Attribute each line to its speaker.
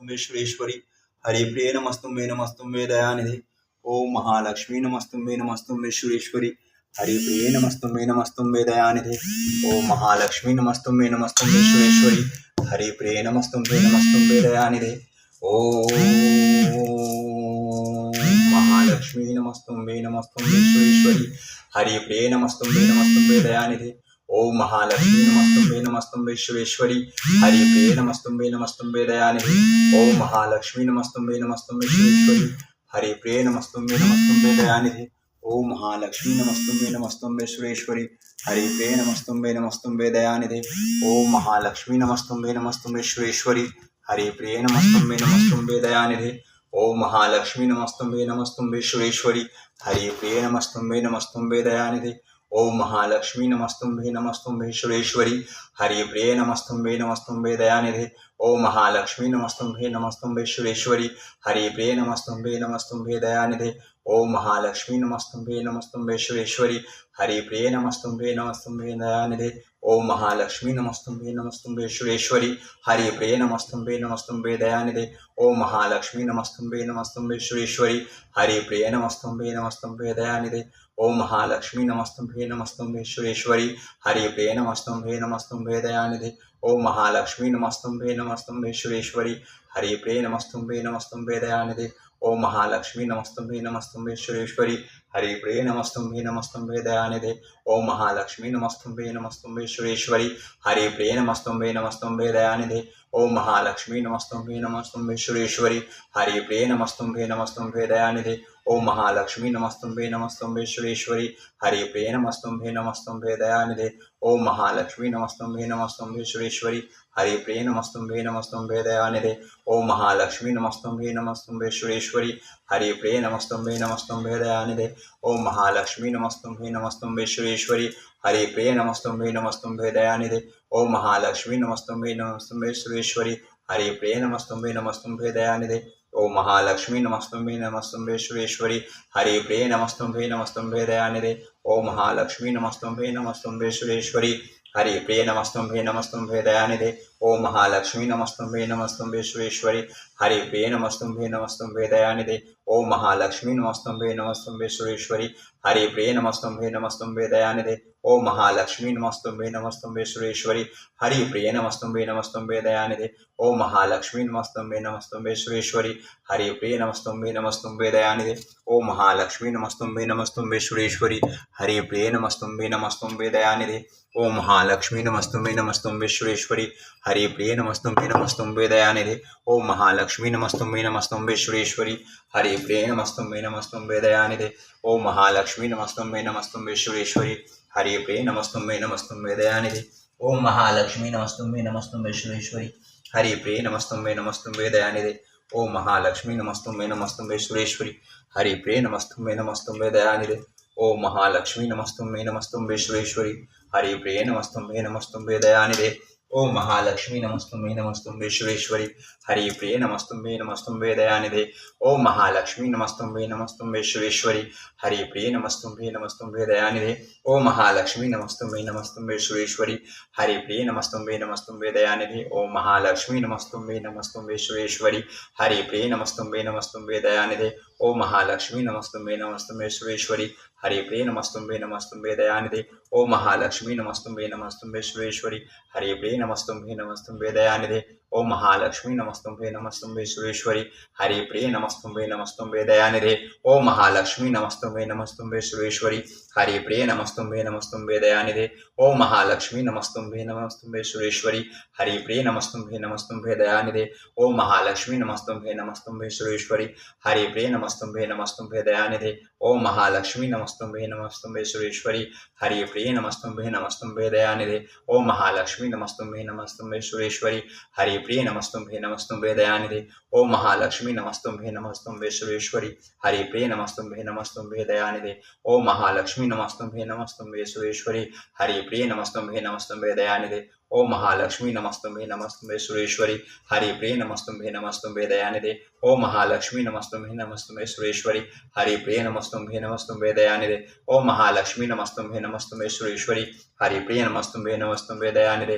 Speaker 1: नमस्तुम्बे Sureshwari हरिप्रिये नमस्तुम्बे दयानिधे Om Mahalakshmi नमस्तुम्बे Sureshwari हरिप्रिये नमस्तुम्बे दयानिधे Om Mahalakshmi नमस्तुम्बे Sureshwari हरिप्रिये नमस्तुम्बे दयानिधे Om Mahalakshmi नमस्तुम्बे Sureshwari हरिप्रिये नमस्तुम्बे दयानिधे Om Mahalakshmi नमस्तुम्बे Sureshwari हरिप्रिये नमस्तुम्बे दयानिधे Om Mahalakshmi नमस्तुम्बे Sureshwari हरिप्रिये नमस्तुम्बे दयानिधे Om Mahalakshmi नमस्तुम्बे Sureshwari हरिप्रिये नमस्तुम्बे दयानिधे Om Mahalakshmi नमस्तुम्बे Sureshwari हरिप्रिये नमस्तुम्बे दयानिधे Om Mahalakshmi नमस्तुम्बे Sureshwari हरिप्रिये नमस्तुम्बे दयानिधे Om Mahalakshmi नमस्तुम्बे Sureshwari हरिप्रिये नमस्तुम्बे दयानिधे Om Mahalakshmi नमस्तुम्बे Sureshwari हरिप्रिये नमस्तुम्बे दयानिधे Om Mahalakshmi नमस्तुम्बे Sureshwari हरिप्रिये नमस्तुम्बे दयानिधे Om Mahalakshmi नमस्तुम्बे Sureshwari हरिप्रिये नमस्तुम्बे दयानिधे Om Mahalakshmi नमस्तुम्बे Sureshwari हरिप्रिये नमस्तुम्बे दयानिधे Om Mahalakshmi नमस्तुम्बे Sureshwari हरिप्रिये नमस्तुम्बे दयानिधे Om Mahalakshmi नमस्तुम्बे Sureshwari हरिप्रिये नमस्तुम्बे दयानिधे Om Mahalakshmi नमस्तुम्बे Sureshwari हरिप्रिये नमस्तुम्बे दयानिधे Om Mahalakshmi नमस्तुम्बे Sureshwari हरिप्रिये नमस्तुम्बे दयानिधे Om Mahalakshmi नमस्तुम्बे Sureshwari हरिप्रिये नमस्तुम्बे दयानिधे Om Mahalakshmi नमस्तुम्बे Sureshwari हरिप्रिये नमस्तुम्बे दयानिधे Om Mahalakshmi नमस्तुम्बे Sureshwari हरिप्रिये नमस्तुम्बे दयानिधे Om Mahalakshmi नमस्तुम्बे Sureshwari हरिप्रिये नमस्तुम्बे दयानिधे Om Mahalakshmi नमस्तुम्बे Sureshwari हरिप्रिये नमस्तुम्बे दयानिधे Om Mahalakshmi नमस्तुम्बे Sureshwari हरिप्रिये नमस्तुम्बे दयानिधे Om Mahalakshmi नमस्तुम्बे Sureshwari हरिप्रिये नमस्तुम्बे दयानिधे Om Mahalakshmi नमस्तुम्बे Sureshwari हरिप्रिये नमस्तुम्बे दयानिधे Om Mahalakshmi नमस्तुम्बे Sureshwari हरिप्रिये नमस्तुम्बे दयानिधे Om Mahalakshmi नमस्तुम्बे Sureshwari हरिप्रिये नमस्तुम्बे दयानिधे Om Mahalakshmi नमस्तुम्बे Sureshwari हरिप्रिये नमस्तुम्बे दयानिधे Om Mahalakshmi नमस्तुम्बे Sureshwari हरिप्रिये नमस्तुम्बे दयानिधे Om Mahalakshmi नमस्तुम्बे Sureshwari हरिप्रिये नमस्तुम्बे दयानिधे Om Mahalakshmi नमस्तुम्बे Sureshwari हरिप्रिये नमस्तुम्बे दयानिधे Om Mahalakshmi नमस्तुम्बे Sureshwari हरिप्रिये नमस्तुम्बे दयानिधे Om Mahalakshmi नमस्तुम्बे Sureshwari हरिप्रिये नमस्तुम्बे दयानिधे Om Mahalakshmi नमस्तुम्बे Sureshwari हरिप्रिये नमस्तुम्बे दयानिधे Om Mahalakshmi नमस्तुम्बे Sureshwari हरिप्रिये नमस्तुम्बे दयानिधे Om Mahalakshmi नमस्तुम्बे Sureshwari हरिप्रिये नमस्तुम्बे दयानिधे Om Mahalakshmi नमस्तुम्बे Sureshwari हरिप्रिये नमस्तुम्बे दयानिधे Om Mahalakshmi नमस्तुम्बे Sureshwari हरिप्रिये नमस्तुम्बे दयानिधे Om Mahalakshmi नमस्तुम्बे Sureshwari हरिप्रिये नमस्तुम्बे दयानिधे Om Mahalakshmi नमस्तुम्बे Sureshwari हरिप्रिये नमस्तुम्बे दयानिधे Om Mahalakshmi नमस्तुम्बे Sureshwari हरिप्रिये नमस्तुम्बे दयानिधे Om Mahalakshmi नमस्तुम्बे Sureshwari हरिप्रिये नमस्तुम्बे दयानिधे Om Mahalakshmi नमस्तुम्बे Sureshwari हरिप्रिये नमस्तुम्बे दयानिधे Om Mahalakshmi नमस्तुम्बे Sureshwari हरिप्रिये नमस्तुम्बे दयानिधे Om Mahalakshmi नमस्तुम्बे Sureshwari हरिप्रिये नमस्तुम्बे दयानिधे Om Mahalakshmi नमस्तुम्बे Sureshwari हरिप्रिये नमस्तुम्बे दयानिधे Om Mahalakshmi नमस्तुम्बे Sureshwari हरिप्रिये नमस्तुम्बे दयानिधे Om Mahalakshmi नमस्तुम्बे Sureshwari हरिप्रिये नमस्तुम्बे दयानिधे Om Mahalakshmi नमस्तुम्बे Sureshwari हरिप्रिये नमस्तुम्बे दयानिधे Om Mahalakshmi नमस्तुम्बे Sureshwari हरिप्रिये नमस्तुम्बे दयानिधे Om Mahalakshmi नमस्तुम्बे Sureshwari हरिप्रिये नमस्तुम्बे दयानिधे Om Mahalakshmi नमस्तुम्बे Sureshwari हरिप्रिये नमस्तुम्बे दयानिधे Om Mahalakshmi नमस्तुम्बे Sureshwari हरिप्रिये नमस्तुम्बे दयानिधे